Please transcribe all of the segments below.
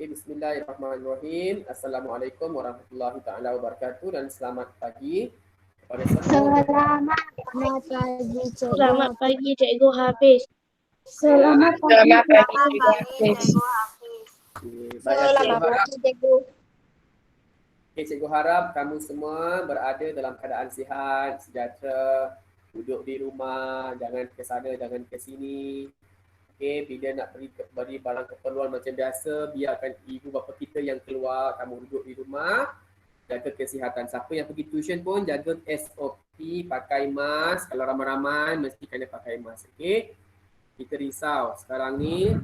Bismillahirrahmanirrahim. Assalamualaikum warahmatullahi taala wabarakatuh dan selamat pagi kepada semua. Selamat pagi, Cikgu. Selamat pagi, Cikgu Hafiz. Selamat pagi, Cikgu Hafiz. Selamat pagi, Cikgu. Cikgu harap kamu semua berada dalam keadaan sihat, sejahtera, duduk di rumah, jangan ke sana, jangan ke sini. Okey, bila nak beri barang keperluan macam biasa, biarkan ibu bapa kita yang keluar, kamu duduk di rumah, jaga kesihatan. Siapa yang pergi tuition pun jaga SOP, pakai mask. Kalau ramai-ramai mesti kena pakai mask. Okey. Kita risau sekarang ni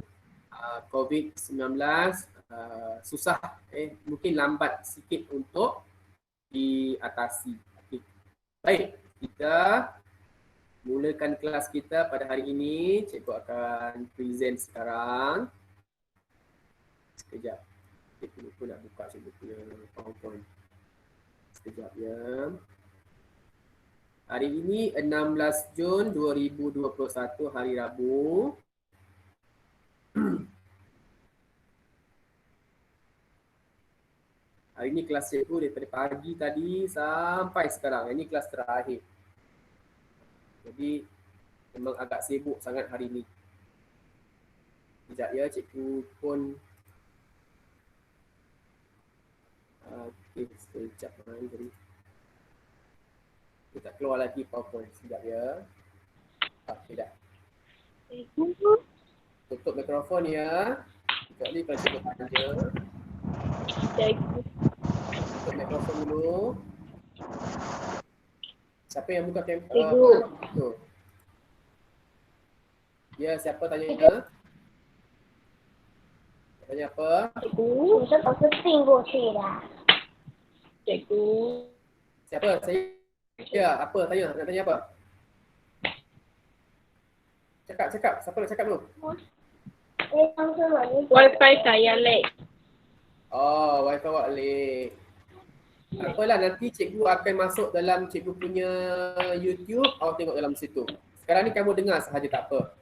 COVID-19 susah, mungkin lambat sikit untuk diatasi. Okay. Baik, kita mulakan kelas kita pada hari ini. Cikgu akan present sekarang. Sekejap. Cikgu lupa nak buka cikgu punya PowerPoint. Sekejap ya. Hari ini 16 Jun 2021 hari Rabu. Hari ini kelas cikgu daripada pagi tadi sampai sekarang. Ini kelas terakhir. Jadi memang agak sibuk sangat hari ini. Sekejap ya, cikgu pun okey, sekejap tadi. Kita keluar lagi PowerPoint sekejap ya. Okey dah. Tutup mikrofon ya. Sekejap ni kalau cikgu tanya. Tutup mikrofon dulu. Siapa yang buka kamera? Ya, siapa tanya? Tanya apa? Cikgu, saya penting bosnya dah. Cikgu. Siapa? Saya. Ya, apa? Tanya. Nak tanya apa? Cakap. Siapa nak cakap dulu? Wi-Fi saya lag. Oh, Wi-Fi awak lag. Apalah, nanti cikgu akan masuk dalam cikgu punya YouTube. Awak tengok dalam situ. Sekarang ni kamu dengar sahaja, tak apa.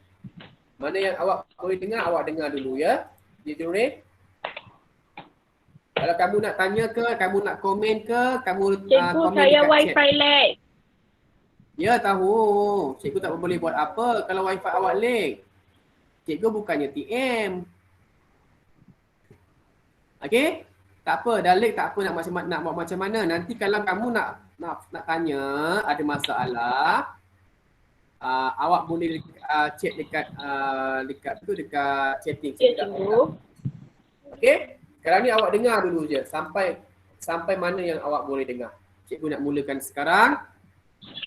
Mana yang awak boleh dengar, awak dengar dulu ya. Ditulis. Kalau kamu nak tanya ke, kamu nak komen ke, kamu Cikgu, komen saya dekat Wi-Fi chat. lag. Ya, tahu. Cikgu tak boleh buat apa kalau Wi-Fi awak lag. Cikgu bukannya TM. Okey? Tak apa, dah lag tak apa, nak buat macam mana. Nanti kalau kamu nak tanya, ada masalah, awak boleh chat dekat chatting. Cikgu. Okey? Sekarang ni awak dengar dulu je sampai mana yang awak boleh dengar. Cikgu nak mulakan sekarang.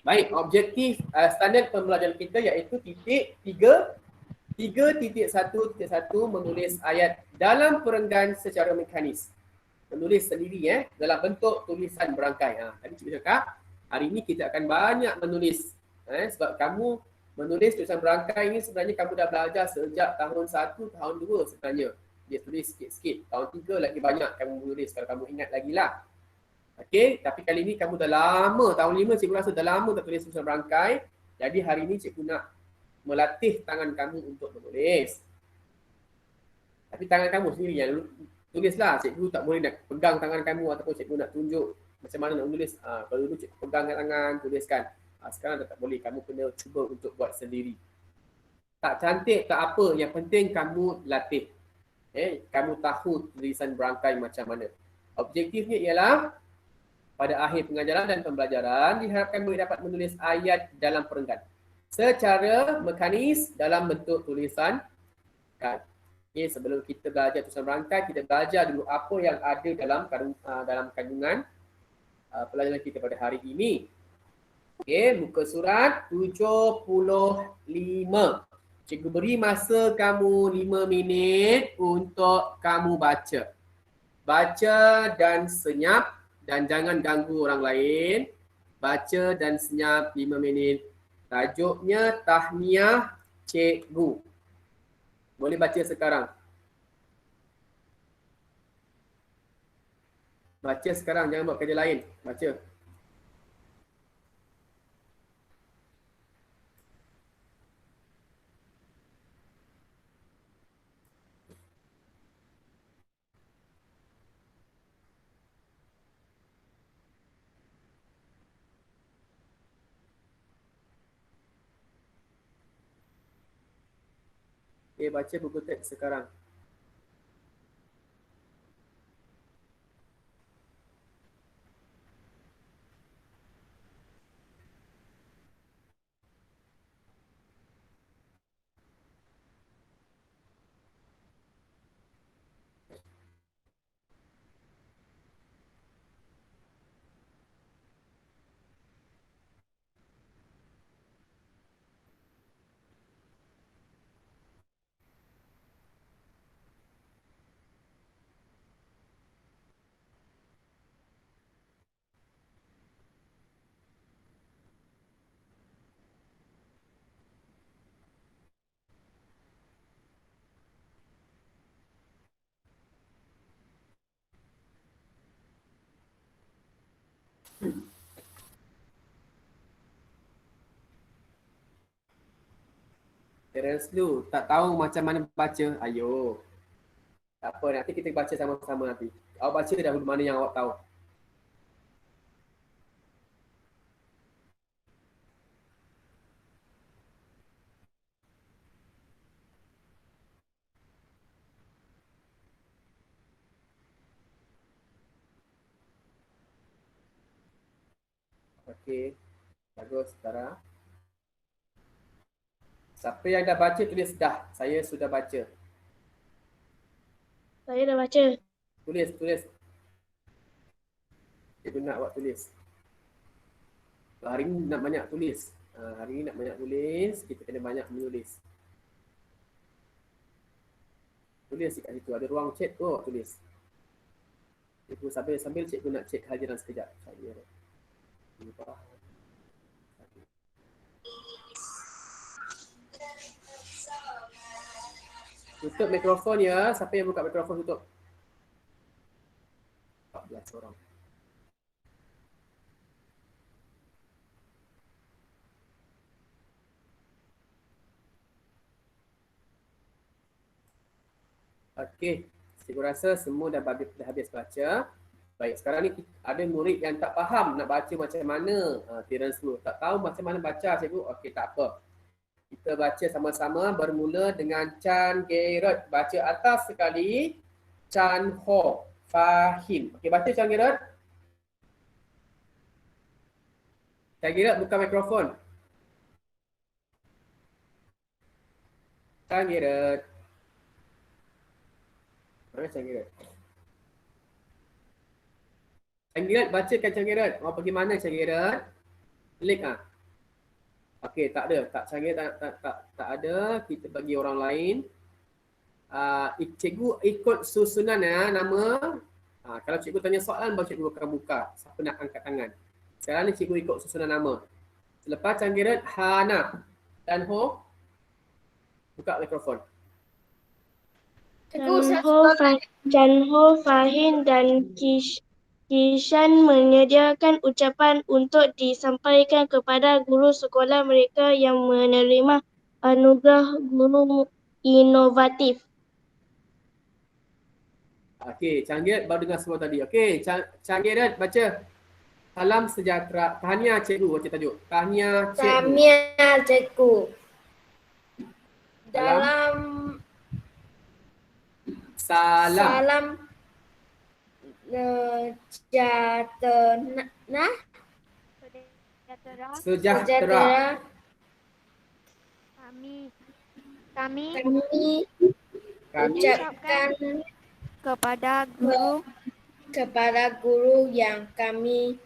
Baik, objektif standard pembelajaran kita iaitu titik 3.1.1 menulis ayat dalam perenggan secara mekanis. Menulis sendiri dalam bentuk tulisan berangkai. Tadi cikgu cakap, hari ini kita akan banyak menulis. Sebab kamu menulis tulisan berangkai ini sebenarnya kamu dah belajar sejak tahun 1, tahun 2 sebenarnya. Dia tulis sikit-sikit. Tahun 3 lagi banyak kamu menulis kalau kamu ingat lagi lah. Okey, tapi kali ini kamu dah lama, tahun 5 cikgu rasa dah lama tak tulis tulisan berangkai. Jadi hari ini cikgu nak melatih tangan kamu untuk menulis. Tapi tangan kamu sendiri yang tulislah. Cikgu tak boleh nak pegang tangan kamu ataupun cikgu nak tunjuk macam mana nak menulis. Kalau dulu cikgu pegang tangan, tuliskan. Sekarang tak boleh. Kamu kena cuba untuk buat sendiri. Tak cantik, tak apa. Yang penting kamu latih. Kamu tahu tulisan berangkai macam mana. Objektifnya ialah pada akhir pengajaran dan pembelajaran diharapkan boleh dapat menulis ayat dalam perenggan secara mekanis dalam bentuk tulisan. Okay, sebelum kita belajar tulisan berangkai, kita belajar dulu apa yang ada dalam kandungan pelajaran kita pada hari ini. Okay, muka surat 75. Cikgu beri masa kamu 5 minit untuk kamu baca. Baca dan senyap dan jangan ganggu orang lain. Baca dan senyap 5 minit. Tajuknya Tahniah Cikgu. Boleh baca sekarang. Baca sekarang, jangan buat kerja lain. Baca. Okay, baca buku teks sekarang. Parents lu tak tahu macam mana baca. Ayo. Tak apa, nanti kita baca sama-sama nanti. Awak baca dahulu mana yang awak tahu. Okey. Bagus, Sarah. Siapa yang dah baca tulis dah. Saya sudah baca. Saya dah baca. Tulis. Cikgu nak awak tulis. Hari ni nak banyak tulis. Hari ni nak banyak tulis. Kita kena banyak menulis. Tulis kat situ. Ada ruang chat tu awak tulis. Cikgu sambil cikgu nak cek hadiran sekejap. Saya lupa. Tutup mikrofon ya. Siapa yang buka mikrofon tutup? 14 orang. Okey. Cikgu rasa semua dah habis baca. Baik, sekarang ni ada murid yang tak faham nak baca macam mana. Parents dulu. Tak tahu macam mana baca cikgu. Okey, tak apa. Kita baca sama-sama bermula dengan Chan Gerard. Baca atas sekali. Chan Ho Fahim. Okey, baca Chan Gerard. Chan Gerard buka mikrofon. Chan Gerard. Mana Chan Gerard? Chan Gerard, bacakan Chan Gerard. Mau pergi mana Chan Gerard? Klik ah. Okey, tak ada. Tak ada. Kita bagi orang lain. Cikgu ikut susunan ya, nama. Kalau cikgu tanya soalan, baru cikgu akan buka. Siapa nak angkat tangan. Sekarang ni cikgu ikut susunan nama. Selepas Chan Gerard, Hana dan Ho. Buka mikrofon. Chan Ho, Fahim dan Kishan menyediakan ucapan untuk disampaikan kepada guru sekolah mereka yang menerima anugerah guru inovatif. Okey, Chan Gerard baru dengar semua tadi. Okey, Chan Gerard baca. Salam sejahtera. Tahniah cikgu, baca tajuk. Tahniah cikgu. Tahniah cikgu. Dalam Salam. Sejahtera. Kami ucapkan kepada guru yang kami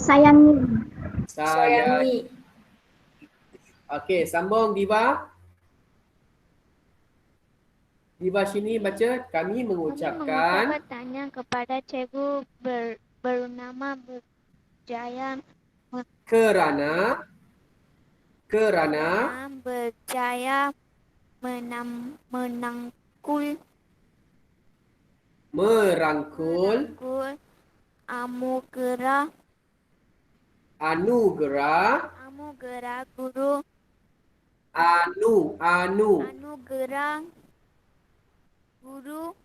sayangi. Okey, sambung Diva. Diva sini baca. Kami mengucapkan bertanya kepada cikgu bernama berjaya kerana berjaya merangkul anugerah guru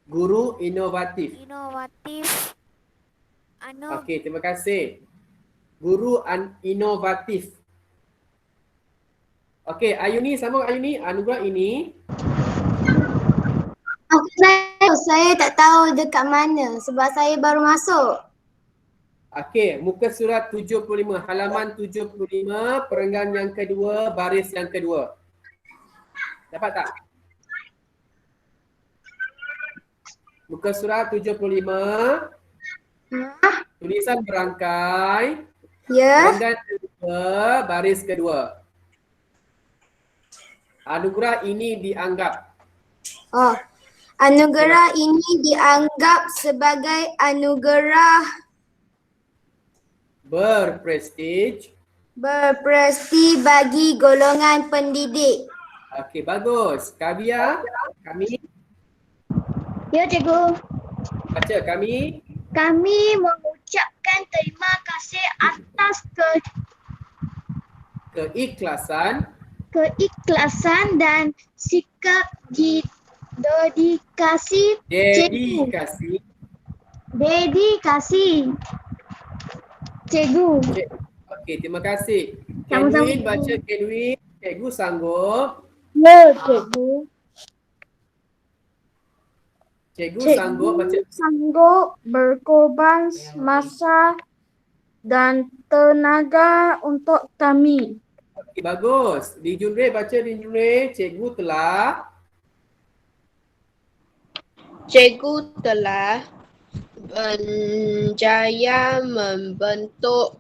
guru inovatif. Okey, terima kasih. Guru inovatif. Okey, Ayuni sama Ayuni. Anugerah ini. Saya tak tahu dekat mana sebab saya baru masuk. Okey, muka surat 75, halaman 75, perenggan yang kedua, baris yang kedua. Dapat tak? Muka surat 75, tulisan berangkai, Ya. perenggan kedua, baris kedua. Anugerah ini dianggap. Oh. Anugerah ini dianggap sebagai anugerah berprestij bagi golongan pendidik. Okey, bagus. Kavia, kami Ya, cikgu. baca kami. Kami mengucapkan terima kasih atas keikhlasan dan sikap dedikasi cikgu. Okey, terima kasih. Sama-sama. Kenwin, baca Kenwin. Cikgu sanggup. Ya, cikgu. Cikgu sanggup baca. Sanggup berkorban masa dan tenaga untuk kami. Okey, bagus. Li Junrei, baca Li Junrei. Cikgu telah berjaya membentuk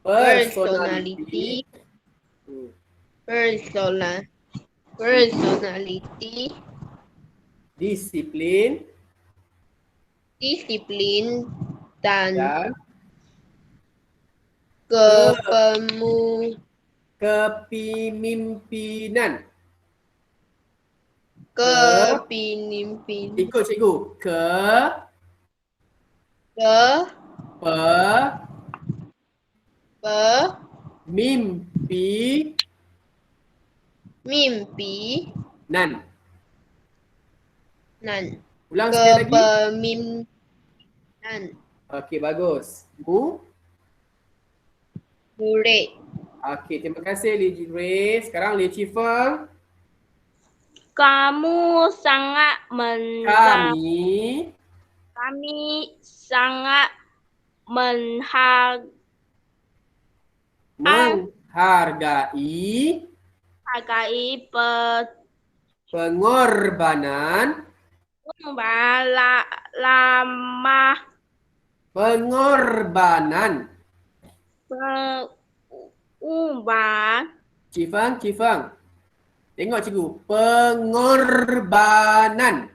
personality. Disiplin dan kepemimpinan. Ikut cikgu. Mimpinan. Ulang sekali lagi. kepemimpinan. Okey, bagus. Murid. Okey, terima kasih Li Junrei. Sekarang Li Chifeng. Kami sangat menghargai pengorbanan Cifang. Tengok cikgu. Pengorbanan.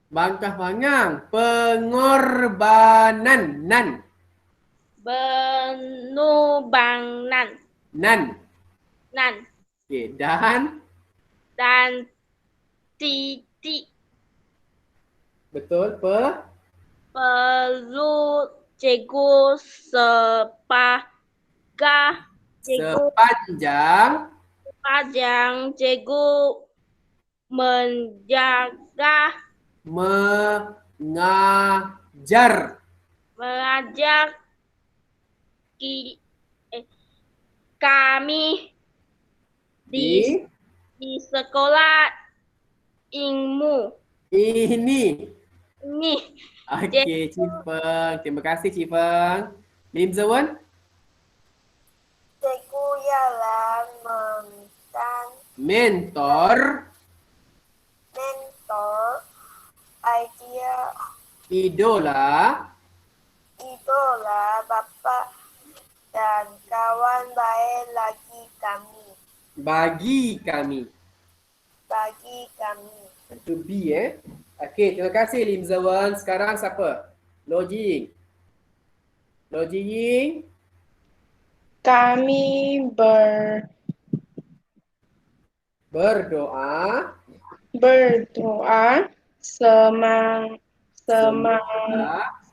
Bangkah panjang. Pengorbanan. Nan. Okey, dan titik betul perlu cikgu sepanjang cikgu mengajar kami di sekolah ilmu ini. ini. Okey, Cifeng. Terima kasih Cifeng. Lim Zawan. Cikgu ialah Mentor. Idola bapa dan kawan baik bagi kami. Itu B Okey, terima kasih Lim Zawan. Sekarang siapa? Lo Jing. Kami berdoa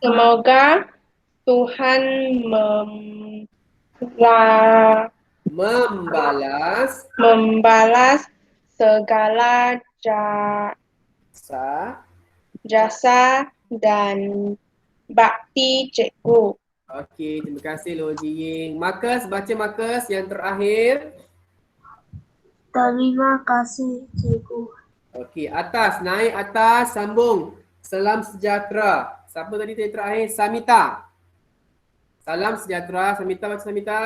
semoga Tuhan membalas segala Sa. jasa dan bakti cikgu. Okey, terima kasih Loh Jiying. Marcus, baca Marcus yang terakhir. Terima kasih cikgu. Okey, atas, naik atas, sambung. Salam sejahtera. Siapa tadi yang terakhir? Samita. Salam sejahtera. Samita, baca Samita.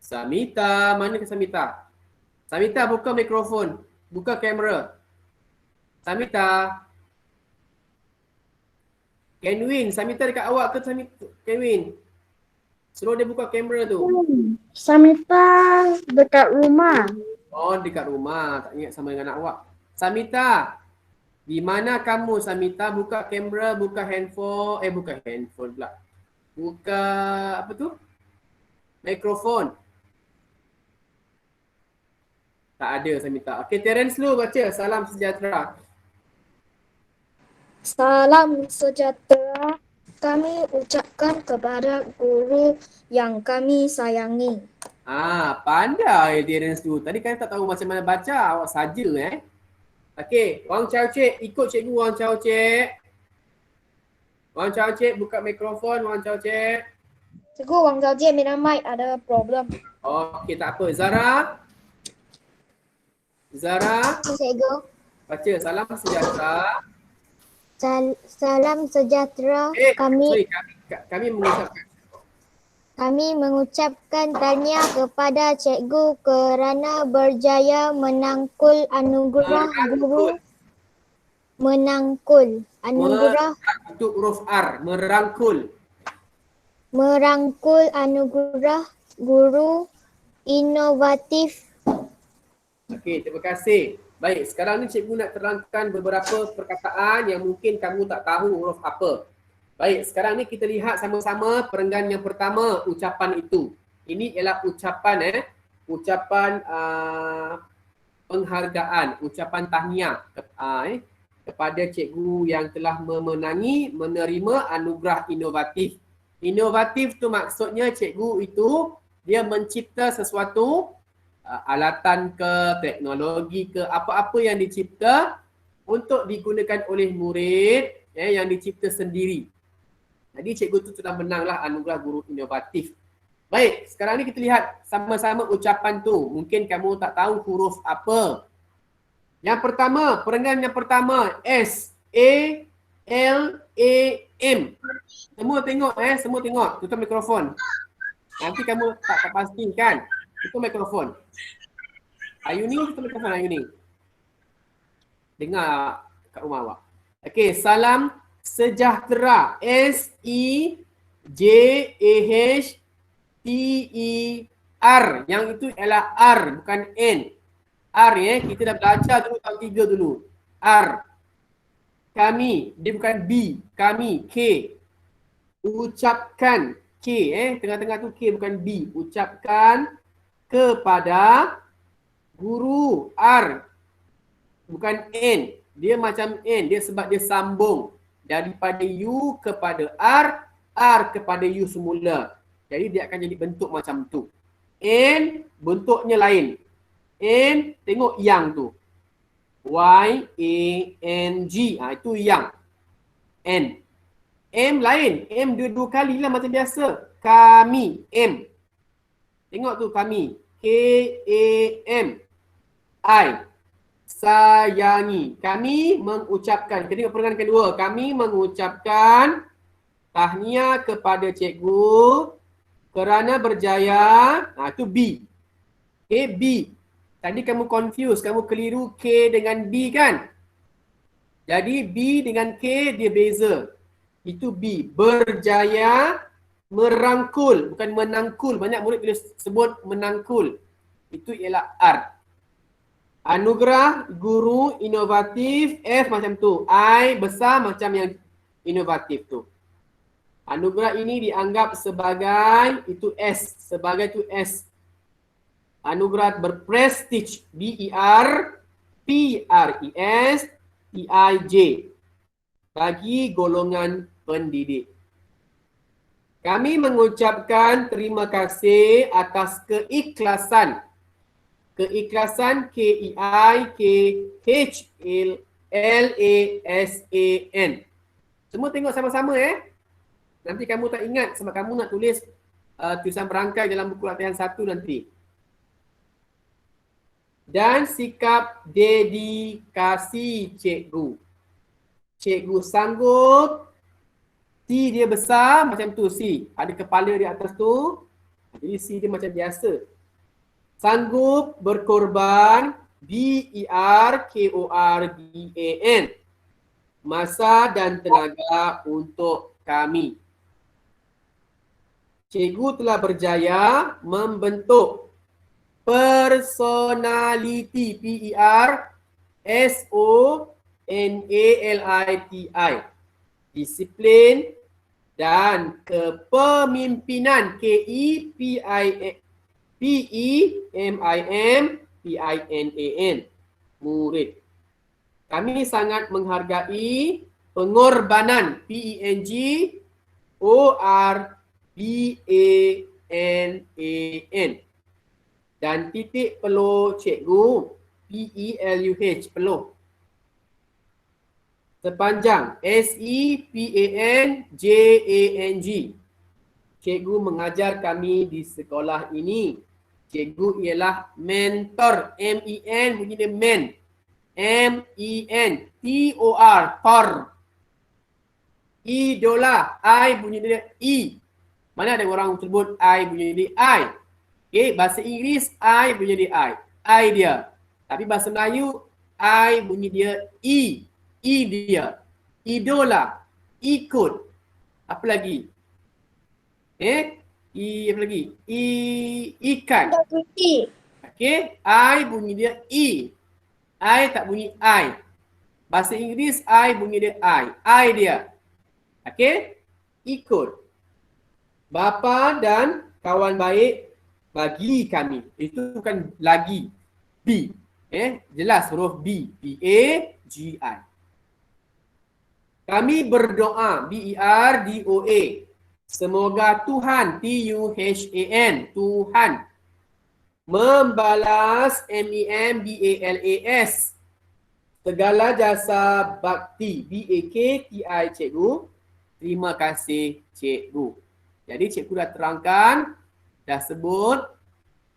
Samita, mana ke Samita? Samita, buka mikrofon. Buka kamera. Samita. Kenwin, Samita dekat awak ke Samita? Kenwin. Suruh dia buka kamera tu. Samita dekat rumah. Oh, dekat rumah. Tak ingat sama dengan anak awak. Samita. Di mana kamu Samita? Buka kamera, buka handphone. Buka handphone pula. Buka apa tu? Mikrofon. Tak ada Samita. Okey, Terence lu baca. Salam sejahtera. Salam sejahtera kami ucapkan kepada guru yang kami sayangi. Pandai Terence tu. Tadi kan tak tahu macam mana baca. Awak saja Okey, Wang Chao Cik. Ikut cikgu Wang Chao Cik. Wang Chao Cik buka mikrofon Wang Chao Cik. Cikgu, Wang Zhao minta mic ada problem. Okey, tak apa. Zara. Zara. Cikgu. Baca salam sejahtera. Salam sejahtera. Kami mengucapkan tahniah kepada cikgu kerana berjaya menangkul anugerah guru. Menangkul anugerah. Untuk huruf R. Merangkul. Merangkul anugerah guru inovatif. Okey, terima kasih. Baik, sekarang ni cikgu nak terangkan beberapa perkataan yang mungkin kamu tak tahu huruf apa. Baik, sekarang ni kita lihat sama-sama perenggan yang pertama, ucapan itu. Ini ialah ucapan ucapan penghargaan, ucapan tahniah kepada cikgu yang telah menerima anugerah inovatif. Inovatif tu maksudnya cikgu itu dia mencipta sesuatu alatan ke, teknologi ke, apa-apa yang dicipta untuk digunakan oleh murid yang dicipta sendiri. Jadi cikgu tu sudah menanglah anugerah guru inovatif. Baik, sekarang ni kita lihat sama-sama ucapan tu. Mungkin kamu tak tahu huruf apa. Yang pertama, perenggan yang pertama, S, A, L, A, M. Semua tengok semua tengok. Tutup mikrofon. Nanti kamu tak pastikan. Tutup mikrofon. Ayuni, tutup mikrofon Ayuni. Dengar kat rumah awak. Okey, salam sejahtera. S-E-J-A-H-T-E-R. Yang itu ialah R, bukan N. R kita dah belajar dulu tahun 3 dulu. R. Kami, dia bukan B. Kami, K. Ucapkan K tengah-tengah tu K bukan B. Ucapkan kepada guru R. Bukan N. Dia macam N. Dia sebab dia sambung. Daripada U kepada R. R kepada U semula. Jadi dia akan jadi bentuk macam tu. N bentuknya lain. N tengok yang tu. Y-A-N-G. Itu yang. N. M lain. M dua kali lah macam biasa. Kami. M. Tengok tu kami. K-A-M. I. Sayangi. Kami mengucapkan. Kita tengok perenggan kedua. Kami mengucapkan tahniah kepada cikgu kerana berjaya. Itu B. Okay, B. Tadi kamu confuse. Kamu keliru K dengan B kan? Jadi B dengan K dia beza. Itu B. Berjaya merangkul. Bukan menangkul. Banyak murid bila sebut menangkul. Itu ialah R. Anugerah guru inovatif. F macam tu. I besar macam yang inovatif tu. Anugerah ini dianggap sebagai itu S. Sebagai tu S. Anugerah berprestij. B-E-R P-R-E-S T-I-J. Bagi golongan pendidik. Kami mengucapkan terima kasih atas keikhlasan Keikhlasan, KEIKHLASAN. Semua tengok sama-sama Nanti kamu tak ingat sebab kamu nak tulis tulisan berangkai dalam buku latihan 1 nanti. Dan sikap dedikasi cikgu. Cikgu sanggup. C dia besar macam tu C. Ada kepala di atas tu. Jadi C dia macam biasa. Sanggup berkorban. BERKORBAN. Masa dan tenaga untuk kami. Cikgu telah berjaya membentuk personality, PERSONALITI, disiplin dan kepemimpinan, KEPEMIMPINAN, murid. Kami sangat menghargai pengorbanan, PENGORBANAN, dan titik peluh cikgu, PELUH, peluh. Sepanjang, SEPANJANG. Cikgu mengajar kami di sekolah ini. Cikgu ialah mentor, MEN bunyi dia men. MENTOR, tor. Idola, I bunyi dia E. Mana ada orang sebut I bunyi dia I. Okay, bahasa Inggeris I bunyi dia I dia. Tapi bahasa Melayu I bunyi dia E. E dia. Idola, ikut. Apa lagi? Apa lagi? Ikan. Okay, I bunyi dia E. I tak bunyi I. Bahasa Inggeris I bunyi dia I dia. Okay, ikut. Bapa dan kawan baik bagi kami. Itu bukan lagi. B. Jelas huruf B. B-A-G-I. Kami berdoa. B-E-R-D-O-A. Semoga Tuhan, T-U-H-A-N, Tuhan, membalas, M-E-M-B-A-L-A-S, segala jasa bakti, B-A-K-T-I, cikgu. Terima kasih cikgu. Jadi cikgu dah terangkan, dah sebut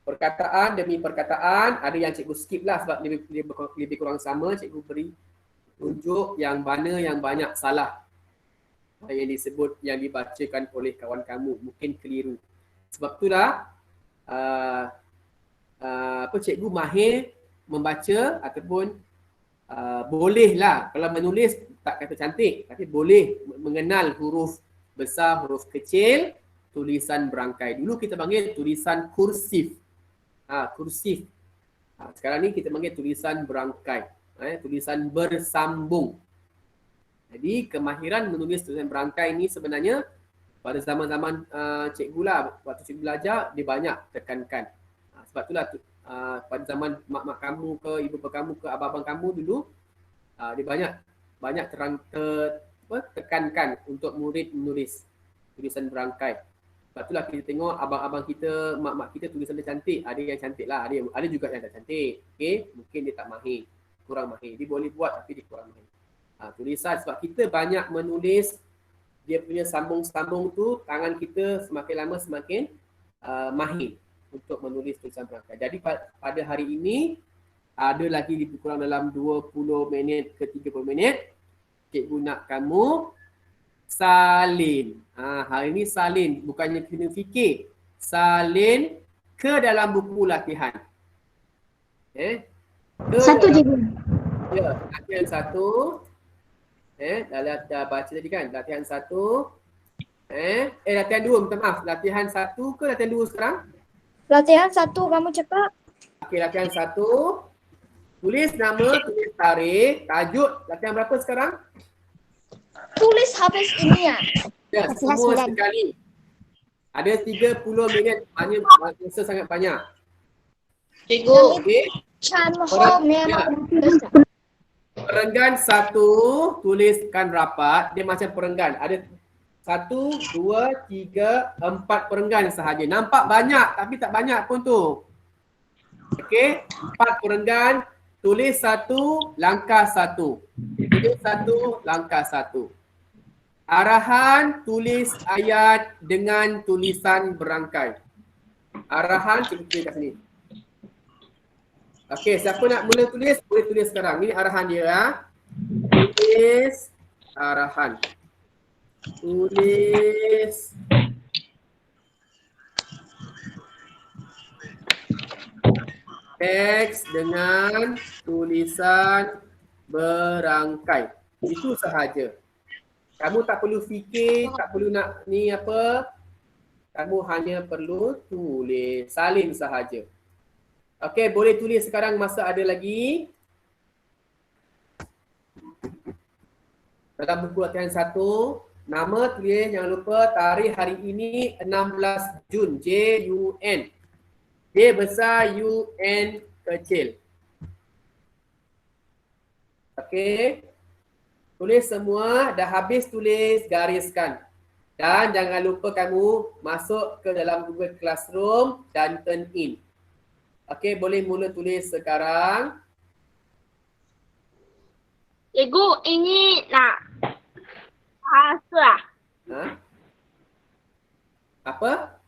perkataan demi perkataan. Ada yang cikgu skip lah sebab lebih kurang sama. Cikgu beri tunjuk yang mana yang banyak salah. Yang disebut, yang dibacakan oleh kawan kamu. Mungkin keliru. Sebab itulah cikgu mahir membaca ataupun bolehlah kalau menulis tak kata cantik tapi boleh mengenal huruf besar, huruf kecil, tulisan berangkai. Dulu kita panggil tulisan kursif. Kursif. Sekarang ni kita panggil tulisan berangkai. Tulisan bersambung. Jadi kemahiran menulis tulisan berangkai ni sebenarnya pada zaman-zaman cikgu lah, waktu cikgu belajar dia banyak tekankan. Sebab itulah pada zaman mak-mak kamu ke, ibu kamu ke, abang-abang kamu dulu dia banyak tekankan untuk murid menulis tulisan berangkai. Sebab itulah kita tengok abang-abang kita, mak-mak kita tulisan dia cantik. Ada yang cantik lah, ada juga yang tak cantik. Okay? Mungkin dia tak mahir, kurang mahir. Dia boleh buat tapi dia kurang mahir. Tulisan sebab kita banyak menulis, dia punya sambung-sambung tu tangan kita semakin lama semakin mahir untuk menulis tulisan berangkai. Jadi pada hari ini ada lagi lebih kurang dalam 20 minit ke 30 minit cikgu nak kamu salin. Hari ini salin, bukannya kena fikir. Salin ke dalam buku latihan. Satu je. Ya, latihan 1. Dah baca tadi kan, latihan 1. Latihan 2, minta maaf. Latihan 1 ke latihan 2 sekarang? Latihan 1 kamu cepat. Okey, latihan 1. Tulis nama, tulis tarikh, tajuk. Latihan berapa sekarang? Tulis habis ini ya. Ya, Latihan semua 9. sekali. Ada 30 minit, masa sangat banyak. Cikgu, Okey. Chan ho Orang- memang Perenggan 1, tuliskan rapat. Dia macam perenggan. Ada 1, 2, 3, 4 perenggan sahaja. Nampak banyak tapi tak banyak pun tu. Okey, 4 perenggan, tulis 1, langkah 1. Tulis 1, langkah 1. Arahan tulis ayat dengan tulisan berangkai. Arahan cuba tulis kat sini. Okey, siapa nak mula tulis, boleh tulis sekarang. Ini arahan dia. Ha? Tulis arahan. Tulis teks dengan tulisan berangkai. Itu sahaja. Kamu tak perlu fikir, tak perlu nak ni apa. Kamu hanya perlu tulis, salin sahaja. Okey, boleh tulis sekarang masa ada lagi. Dalam buku latihan 1, nama tulis jangan lupa tarikh hari ini 16 Jun, J-U-N. J besar, U-N kecil. Okey. Tulis semua, dah habis tulis, gariskan. Dan jangan lupa kamu masuk ke dalam Google Classroom dan turn in. Okey, boleh mula tulis sekarang. Cikgu, ini nak bahasa. Ha? Apa?